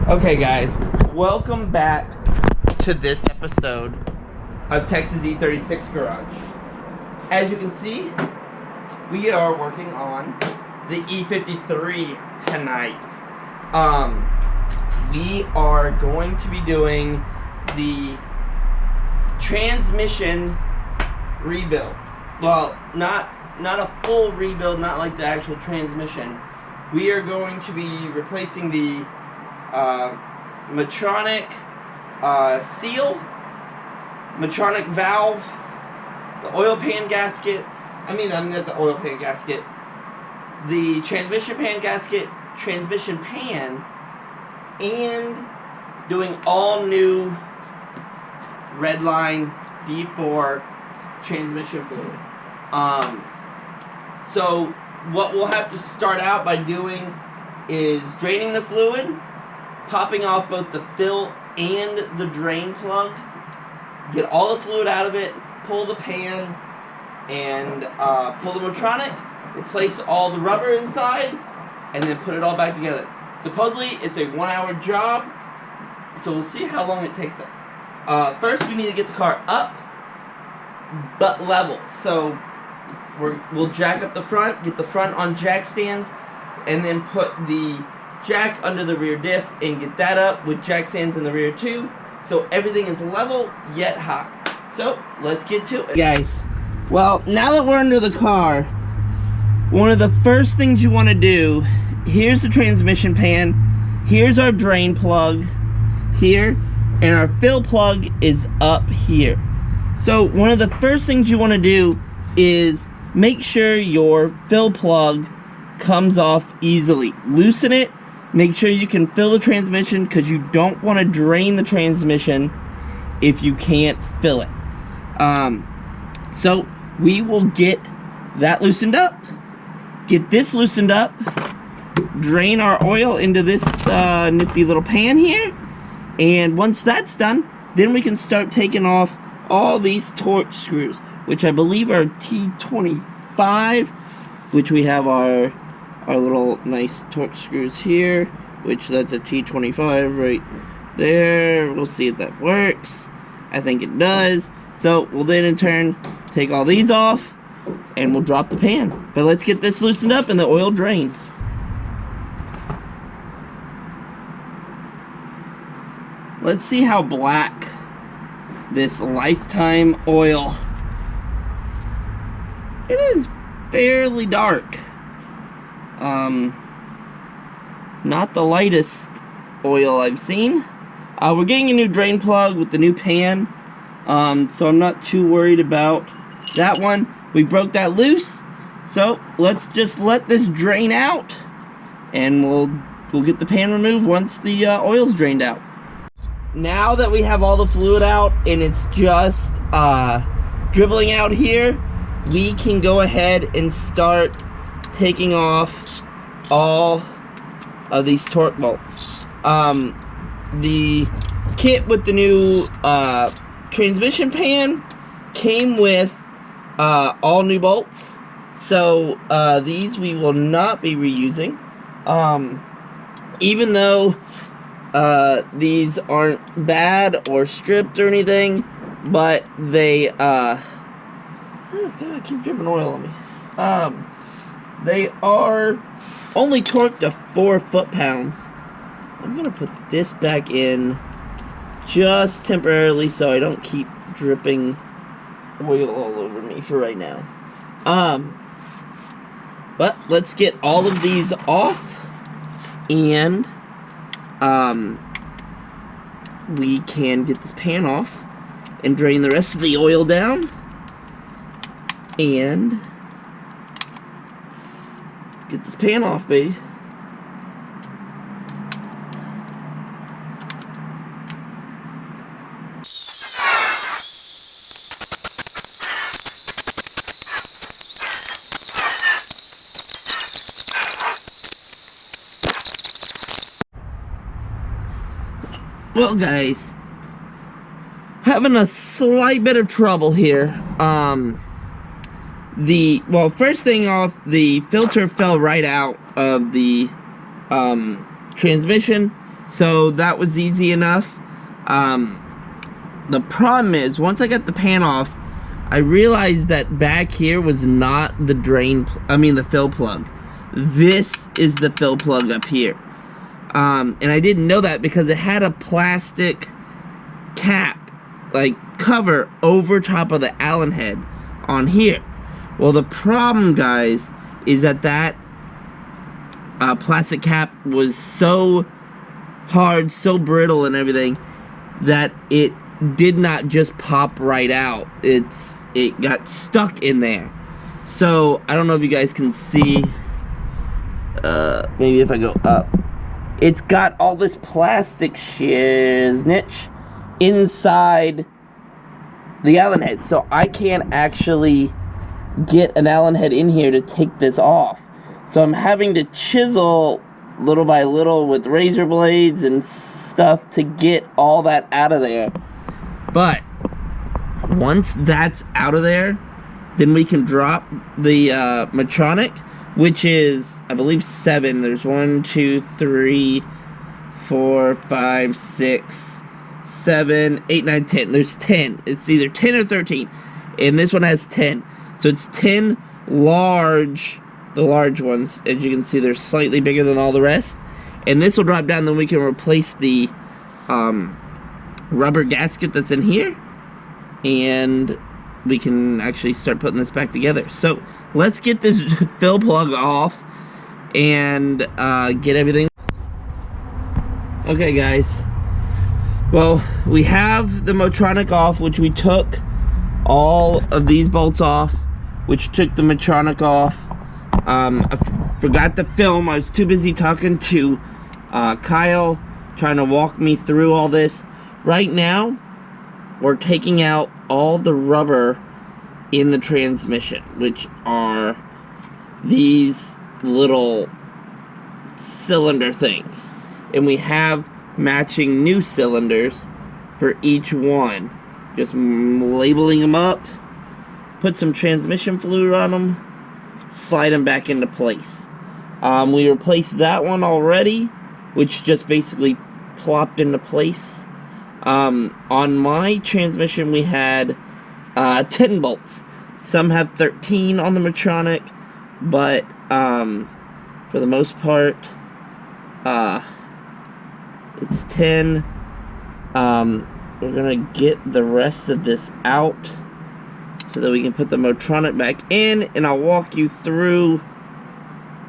Okay, guys, welcome back to this episode of Texas E36 Garage. As you can see, we are working on the E53 tonight. We are going to be doing the transmission rebuild. Well, not a full rebuild, not like the actual transmission. We are going to be replacing the Medtronic seal, Medtronic valve, the oil pan gasket. I mean not the oil pan gasket. The transmission pan gasket, transmission pan, and doing all new Redline D4 transmission fluid. So what we'll have to start out by doing is draining the fluid, popping off both the fill and the drain plug, get all the fluid out of it, pull the pan, and pull the Medtronic, replace all the rubber inside, and then put it all back together. Supposedly it's a 1 hour job, so we'll see how long it takes us. First we need to get the car up, but level. So we'll jack up the front, get the front on jack stands, and then put the jack under the rear diff and get that up with jack stands in the rear too, so everything is level yet high. So let's get to it, guys. Well, now that we're under the car, one of the first things you want to do, here's the transmission pan, here's our drain plug here, and our fill plug is up here. So one of the first things you want to do is make sure your fill plug comes off easily. Loosen it. Make sure you can fill the transmission, because you don't want to drain the transmission if you can't fill it. So we will get that loosened up, get this loosened up, drain our oil into this nifty little pan here, and once that's done, then we can start taking off all these torque screws, which I believe are T25, which we have our little nice torque screws here, which that's a T25 right there. We'll see if that works. I think it does. So we'll then in turn take all these off and we'll drop the pan. But let's get this loosened up and the oil drained. Let's see how black this Lifetime oil. It is fairly dark. Not the lightest oil I've seen. We're getting a new drain plug with the new pan, so I'm not too worried about that one. We broke that loose, so let's just let this drain out, and we'll get the pan removed once the oil's drained out. Now that we have all the fluid out and it's just dribbling out here, we can go ahead and start taking off all of these torque bolts. The kit with the new transmission pan came with all new bolts, so these we will not be reusing, even though these aren't bad or stripped or anything, but they oh God, I keep dripping oil on me. They are only torqued to 4 foot-pounds. I'm gonna put this back in just temporarily so I don't keep dripping oil all over me for right now. But let's get all of these off, and we can get this pan off and drain the rest of the oil down, and get this pan off, baby. Well, guys, having a slight bit of trouble here. Well, first thing off, the filter fell right out of the transmission, So that was easy enough. The problem is, once I got the pan off, I realized that back here was not the the fill plug. This is the fill plug up here. And I didn't know that because it had a plastic cap, like cover, over top of the Allen head on here. Well, the problem, guys, is that plastic cap was so hard, so brittle and everything, that it did not just pop right out. It got stuck in there. So I don't know if you guys can see, maybe if I go up, it's got all this plastic shiznitch inside the Allen head, so I can't actually get an Allen head in here to take this off. So I'm having to chisel little by little with razor blades and stuff to get all that out of there. But once that's out of there, then we can drop the Medtronic, which is, I believe, 7. There's 1, 2, 3, 4, 5, 6, 7, 8, 9, 10. There's 10. It's either 10 or 13. And this one has 10. So it's 10 large, the large ones. As you can see, they're slightly bigger than all the rest. And this will drop down, then we can replace the rubber gasket that's in here. And we can actually start putting this back together. So let's get this fill plug off and get everything. Okay, guys. Well, we have the Medtronic off, which we took all of these bolts off, which took the Medtronic off. I forgot to film. I was too busy talking to Kyle, trying to walk me through all this. Right now, we're taking out all the rubber in the transmission, which are these little cylinder things. And we have matching new cylinders for each one. Just labeling them up, put some transmission fluid on them, slide them back into place. We replaced that one already, which just basically plopped into place. On my transmission, we had 10 bolts. Some have 13 on the Medtronic, but for the most part, it's 10. We're gonna get the rest of this out so that we can put the Medtronic back in, and I'll walk you through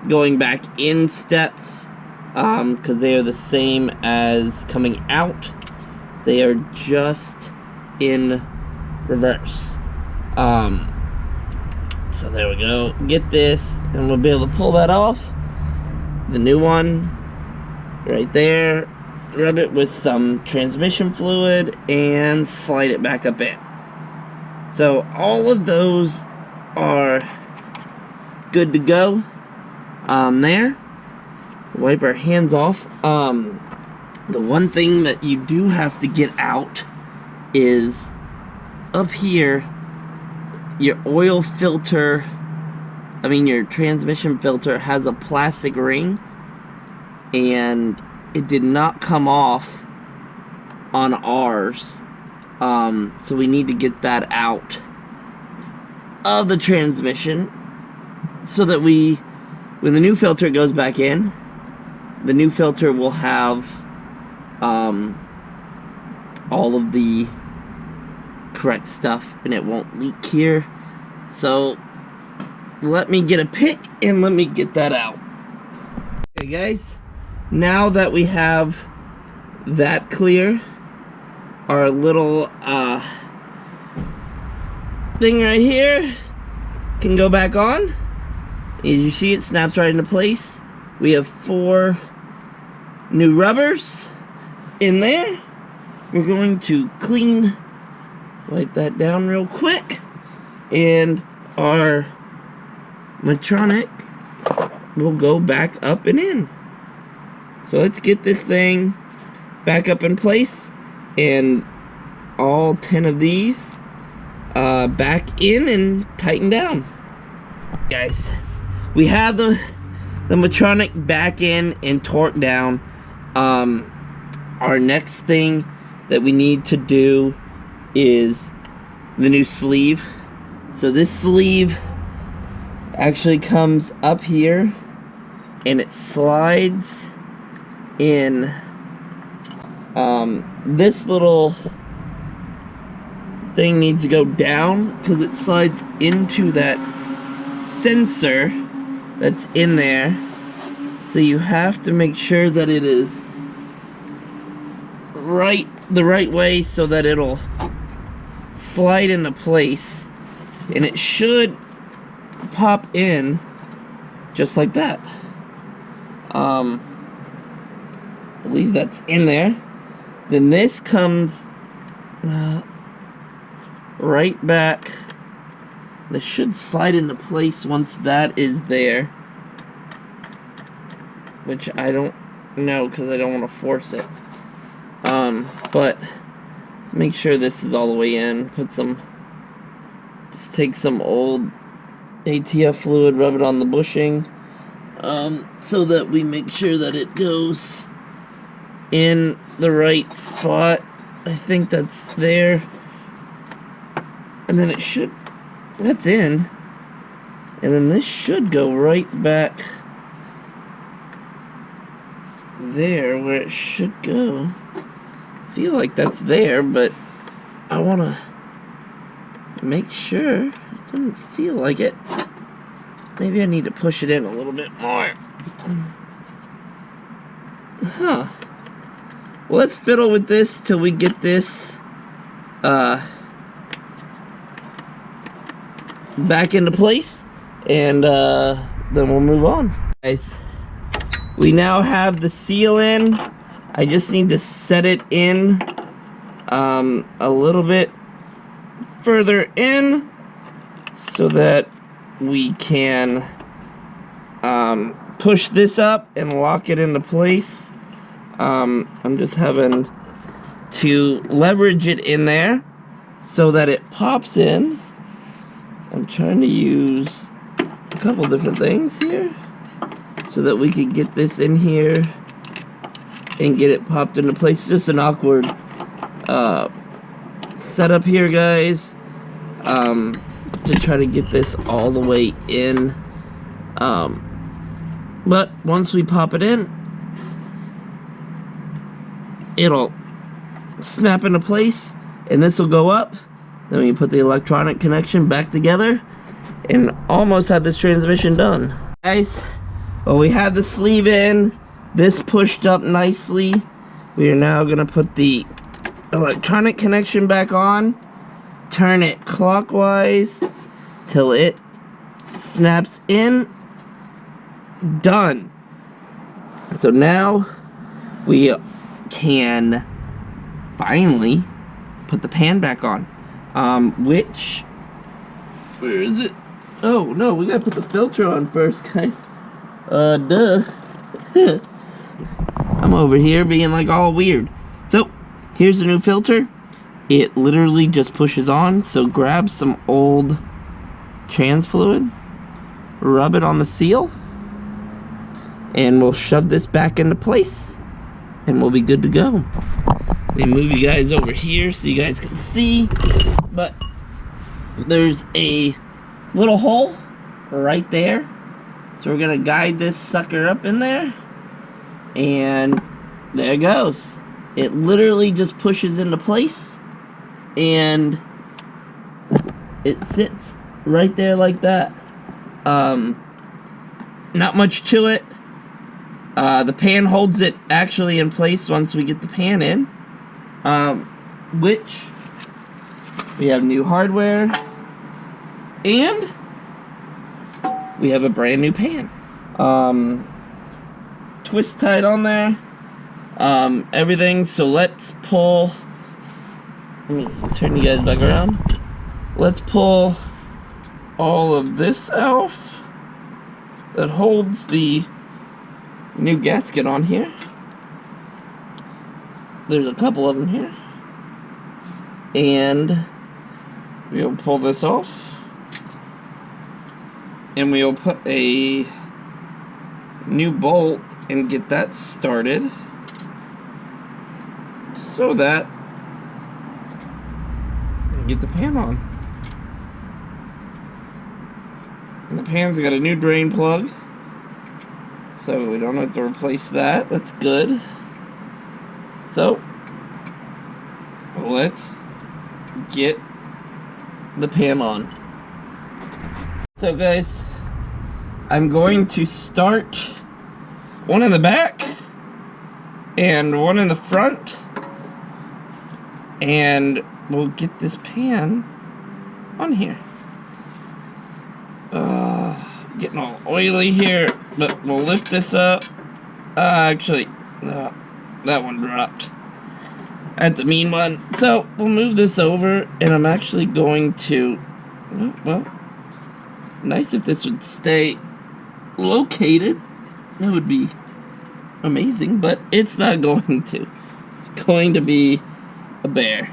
going back in steps, because they are the same as coming out. They are just in reverse. So there we go. Get this, and we'll be able to pull that off. The new one right there. Rub it with some transmission fluid and slide it back up in. So all of those are good to go. There. Wipe our hands off. The one thing that you do have to get out is up here, your oil filter, your transmission filter has a plastic ring, and it did not come off on ours. So we need to get that out of the transmission so that when the new filter goes back in, the new filter will have all of the correct stuff and it won't leak here. So let me get a pick and let me get that out. Okay, guys, now that we have that clear, our little thing right here can go back on. As you see, it snaps right into place. We have 4 new rubbers in there. We're going to wipe that down real quick, and our Medtronic will go back up and in. So let's get this thing back up in place, and all 10 of these back in and tighten down. Guys, we have the Medtronic back in and torqued down. our next thing that we need to do is the new sleeve. So this sleeve actually comes up here and it slides in. This little thing needs to go down because it slides into that sensor that's in there. So you have to make sure that it is the right way so that it'll slide into place, and it should pop in just like that. I believe that's in there. Then this comes right back. This should slide into place once that is there, which I don't know because I don't want to force it. But let's make sure this is all the way in. Just take some old ATF fluid, rub it on the bushing, so that we make sure that it goes in the right spot. I think that's there. And then that's in. And then this should go right back there where it should go. I feel like that's there, but I want to make sure. It doesn't feel like it. Maybe I need to push it in a little bit more. Huh. Well, let's fiddle with this till we get this back into place, and then we'll move on. Guys, we now have the seal in. I just need to set it in a little bit further in so that we can push this up and lock it into place. I'm just having to leverage it in there so that it pops in. I'm trying to use a couple different things here so that we can get this in here and get it popped into place. It's just an awkward setup here, guys, to try to get this all the way in. But once we pop it in, it'll snap into place, and this will go up. Then we put the electronic connection back together and almost have this transmission done. Guys, well, we had the sleeve in. This pushed up nicely. We are now going to put the electronic connection back on. Turn it clockwise till it snaps in. Done. So now we can finally put the pan back on. Where is it? Oh no, we gotta put the filter on first, guys. Duh. I'm over here being like all weird. So here's the new filter. It literally just pushes on. So grab some old trans fluid, rub it on the seal, and we'll shove this back into place, and we'll be good to go. We move you guys over here so you guys can see, but there's a little hole right there. So we're gonna guide this sucker up in there, and there it goes. It literally just pushes into place, and it sits right there like that. Not much to it. The pan holds it actually in place once we get the pan in, which we have new hardware, and we have a brand new pan. Twist tied on there, everything. So let's pull, let me turn you guys back around. Let's pull all of this out that holds the new gasket on here. There's a couple of them here, and we'll pull this off, and we'll put a new bolt and get that started. so that we get the pan on. And the pan's got a new drain plug, so we don't have to replace that. That's good. So let's get the pan on. So guys, I'm going to start one in the back and one in the front, and we'll get this pan on here. Getting all oily here, but we'll lift this up. Actually, that one dropped. That's the mean one. So we'll move this over, and I'm actually going to, well, nice if this would stay located. That would be amazing, but it's not going to. It's going to be a bear.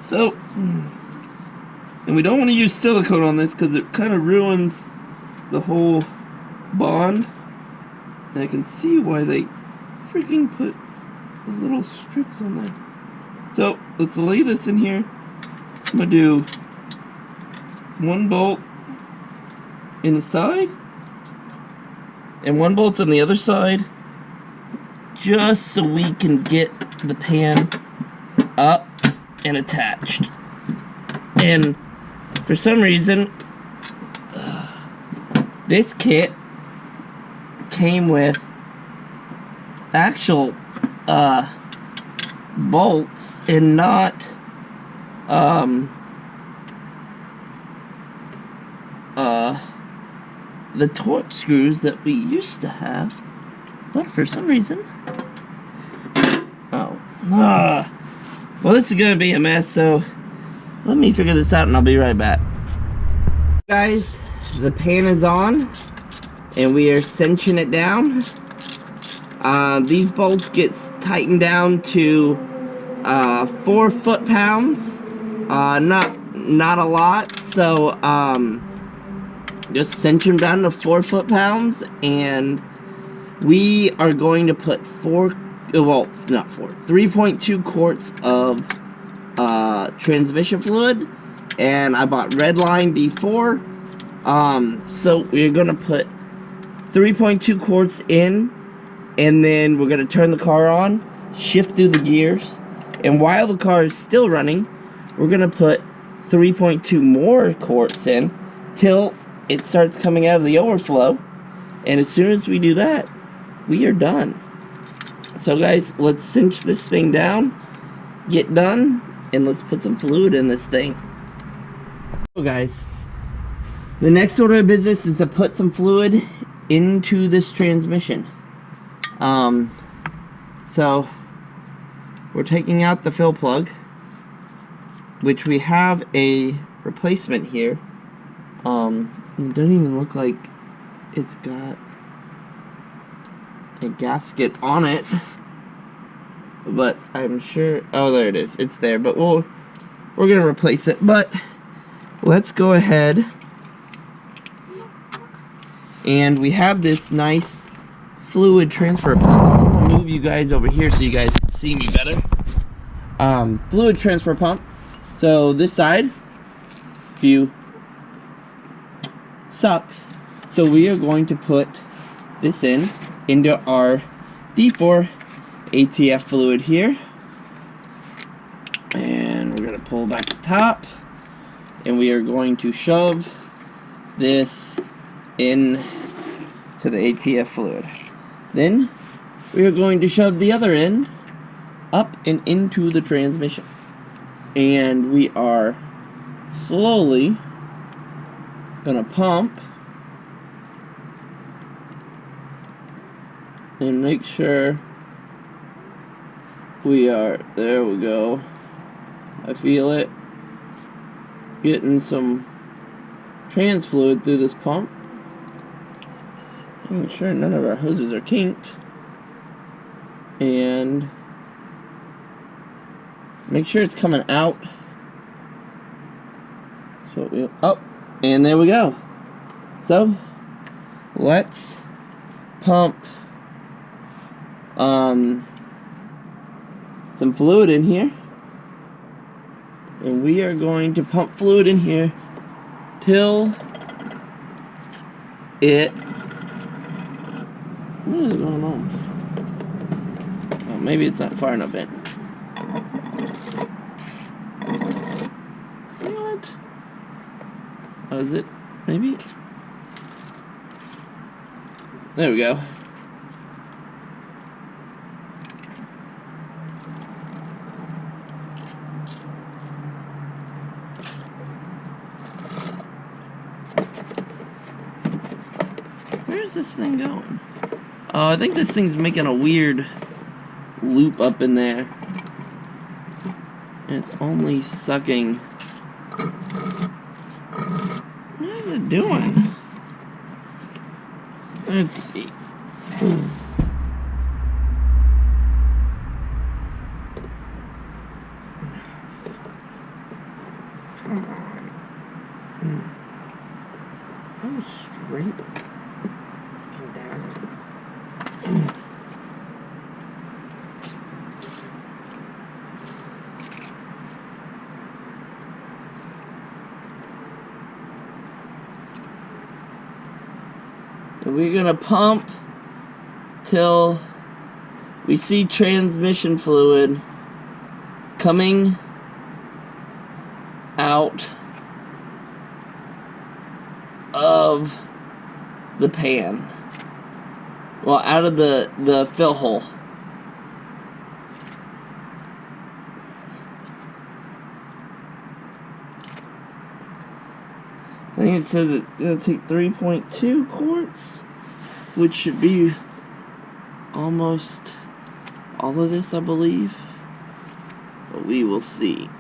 So, and we don't want to use silicone on this because it kind of ruins the whole bond. And I can see why they freaking put those little strips on there. So let's lay this in here. I'm gonna do one bolt in the side and one bolt on the other side, just so we can get the pan up and attached. And for some reason, this kit came with actual bolts and not the torque screws that we used to have, but for some reason, well, this is gonna be a mess, so let me figure this out and I'll be right back. Guys, the pan is on and we are cinching it down. These bolts get tightened down to 4 foot-pounds. Not a lot, so just cinch them down to 4 foot-pounds, and we are going to put 3.2 quarts of transmission fluid, and I bought Redline B4. So we're gonna put 3.2 quarts in, and then we're gonna turn the car on, shift through the gears, and while the car is still running, we're gonna put 3.2 more quarts in till it starts coming out of the overflow. And as soon as we do that, we are done. So guys, let's cinch this thing down, get done, and let's put some fluid in this thing. So guys, the next order of business is to put some fluid into this transmission. So we're taking out the fill plug, which we have a replacement here. It doesn't even look like it's got a gasket on it, but I'm sure, oh, there it is, it's there, but we're gonna replace it. But let's go ahead, and we have this nice fluid transfer pump. I'm gonna move you guys over here so you guys can see me better. Fluid transfer pump. So this side view sucks, so we are going to put this into our D4 ATF fluid here, and we're going to pull back the top, and we are going to shove this in to the ATF fluid. Then we are going to shove the other end up and into the transmission, and we are slowly gonna pump and make sure we are, there we go, I feel it, getting some trans fluid through this pump, making sure none of our hoses are kinked, and make sure it's coming out. So we, oh, and there we go. So let's pump some fluid in here. And we are going to pump fluid in here till it... What is going on? Oh, maybe it's not far enough in. What? Oh, is it? Maybe? There we go. Where's this thing going? Oh, I think this thing's making a weird loop up in there. And it's only sucking. What is it doing? Let's see. Come on. Go straight. Come down. And we're gonna pump till we see transmission fluid coming out of the pan. Well, out of the fill hole. I think it says it's gonna take 3.2 quarts, which should be almost all of this, I believe. But we will see.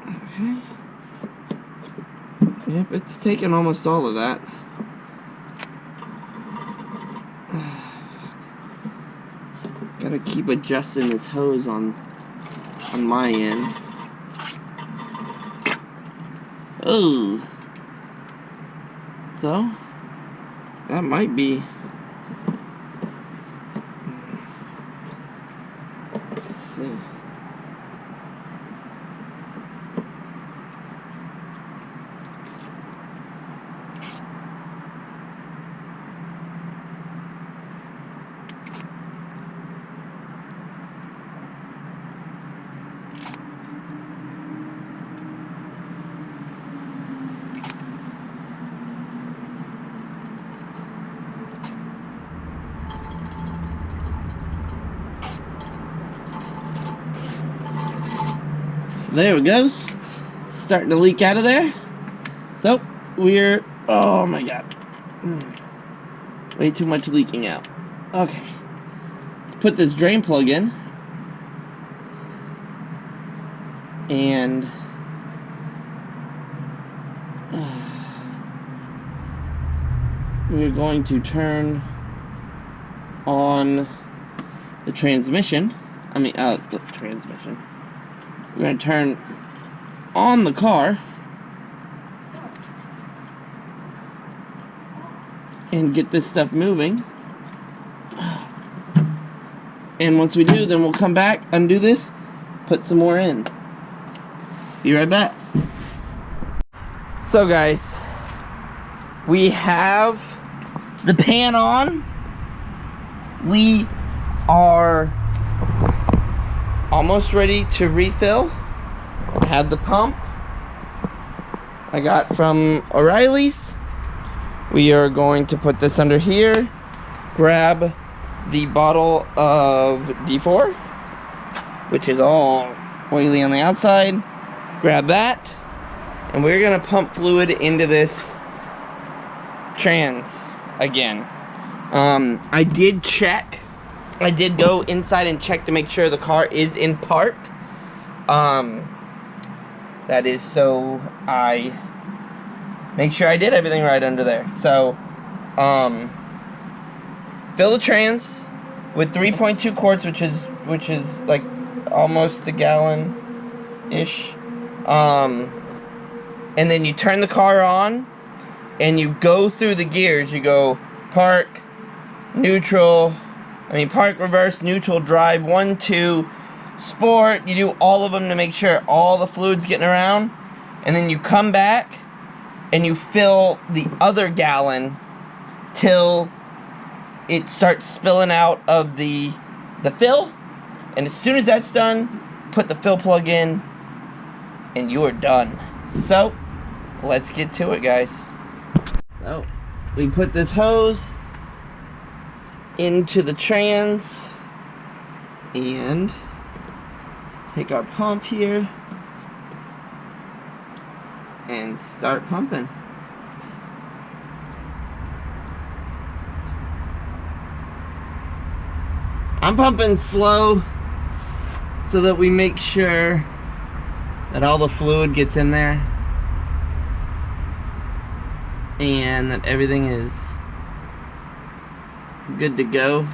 Okay. Yep, it's taken almost all of that. Gotta keep adjusting this hose on my end. Oh. So, that might be. Let's see. There it goes. Starting to leak out of there. So, we're... Oh my god. Way too much leaking out. Okay. Put this drain plug in. And... we're going to turn on the transmission. The transmission. We're going to turn on the car and get this stuff moving. And once we do, then we'll come back, undo this, put some more in. Be right back. So guys, we have the pan on. We are almost ready to refill. I had the pump I got from O'Reilly's. We are going to put this under here, grab the bottle of D4, which is all oily on the outside, grab that, and we're gonna pump fluid into this trans again. I did check. I did go inside and check to make sure the car is in park. That is so I make sure I did everything right under there. So, fill the trans with 3.2 quarts, which is like almost a gallon-ish. And then you turn the car on, and you go through the gears. You go park, neutral, park, reverse, neutral, drive, 1, 2, sport. You do all of them to make sure all the fluid's getting around, and then you come back and you fill the other gallon till it starts spilling out of the fill, and as soon as that's done, put the fill plug in and you are done. So let's get to it, guys. So we put this hose into the trans and take our pump here and start pumping. I'm pumping slow so that we make sure that all the fluid gets in there and that everything is good to go.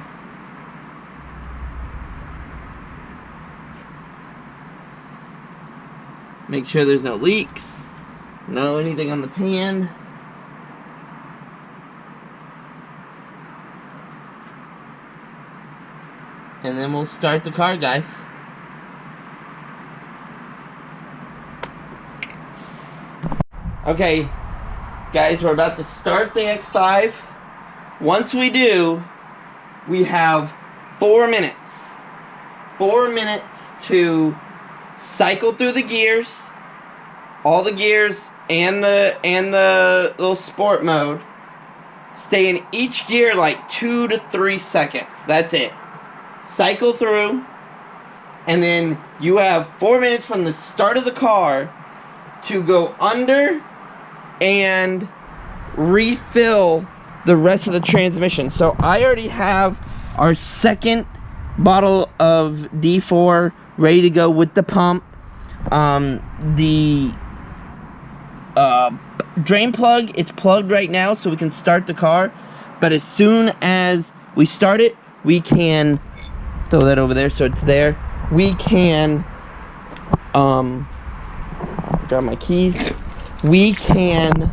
Make sure there's no leaks, no anything on the pan. And then we'll start the car, guys. Okay, guys, we're about to start the X5. Once we do, we have 4 minutes. 4 minutes to cycle through the gears, all the gears and the little sport mode. Stay in each gear like 2 to 3 seconds. That's it. Cycle through, and then you have 4 minutes from the start of the car to go under and refill the rest of the transmission. So I already have our second bottle of D4 ready to go with the pump. The drain plug is plugged right now, so we can start the car, but as soon as we start it, we can throw that over there so it's there. We can grab my keys. We can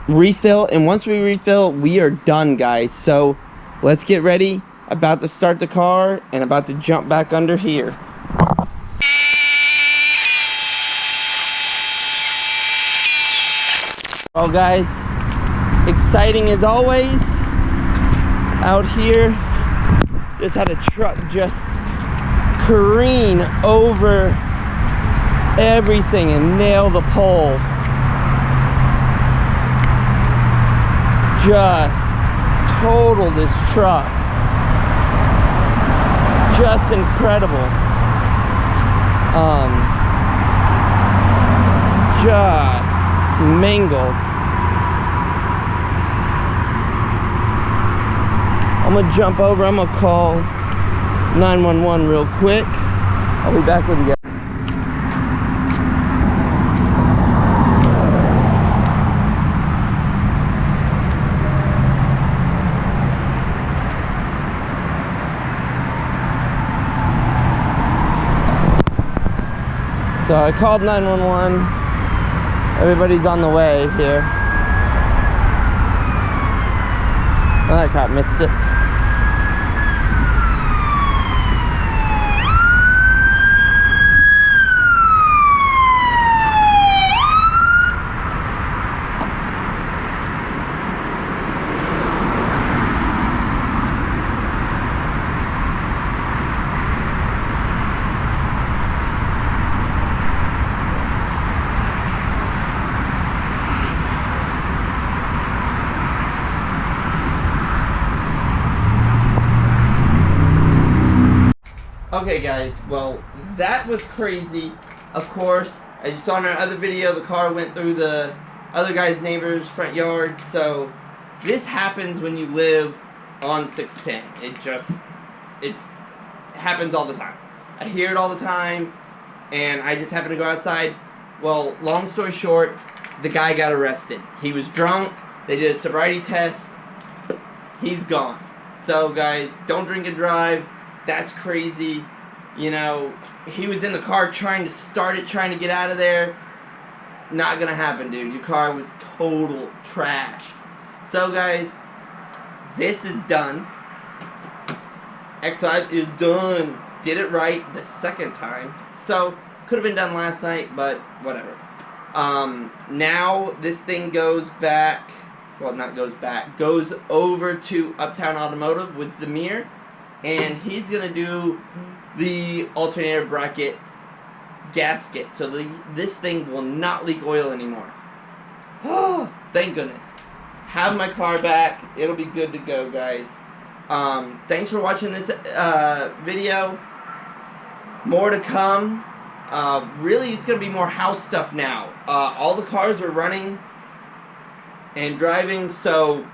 refill, and once we refill, we are done, guys. So let's get ready. About to start the car and about to jump back under here. Well, guys, exciting as always out here. Just had a truck just careen over everything and nail the pole. Just total this truck. Just incredible. Just mangled. I'm gonna jump over. I'm gonna call 911 real quick. I'll be back with you guys. So I called 911. Everybody's on the way here. Well, that cop missed it. Okay guys, well, that was crazy. Of course, as you saw in our other video, the car went through the other guy's neighbor's front yard. So this happens when you live on 610. It happens all the time. I hear it all the time, and I just happen to go outside. Well, long story short, the guy got arrested. He was drunk. They did a sobriety test. He's gone. So guys, don't drink and drive. That's crazy. You know, he was in the car trying to start it, trying to get out of there. not gonna happen, dude. Your car was total trash. So, guys, this is done. X5 is done. Did it right the second time. So, could have been done last night, but whatever. Now this thing goes back, well, not goes back, goes over to Uptown Automotive with Zamir, and he's going to do the alternator bracket gasket, so this thing will not leak oil anymore. Oh, thank goodness. Have my car back. It'll be good to go, guys. Thanks for watching this video. More to come. Really, it's going to be more house stuff now. All the cars are running and driving, so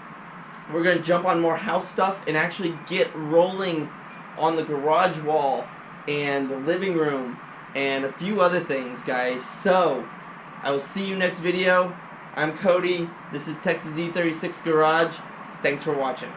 we're going to jump on more house stuff and actually get rolling on the garage wall and the living room and a few other things, guys. So, I will see you next video. I'm Cody. This is Texas E36 Garage. Thanks for watching.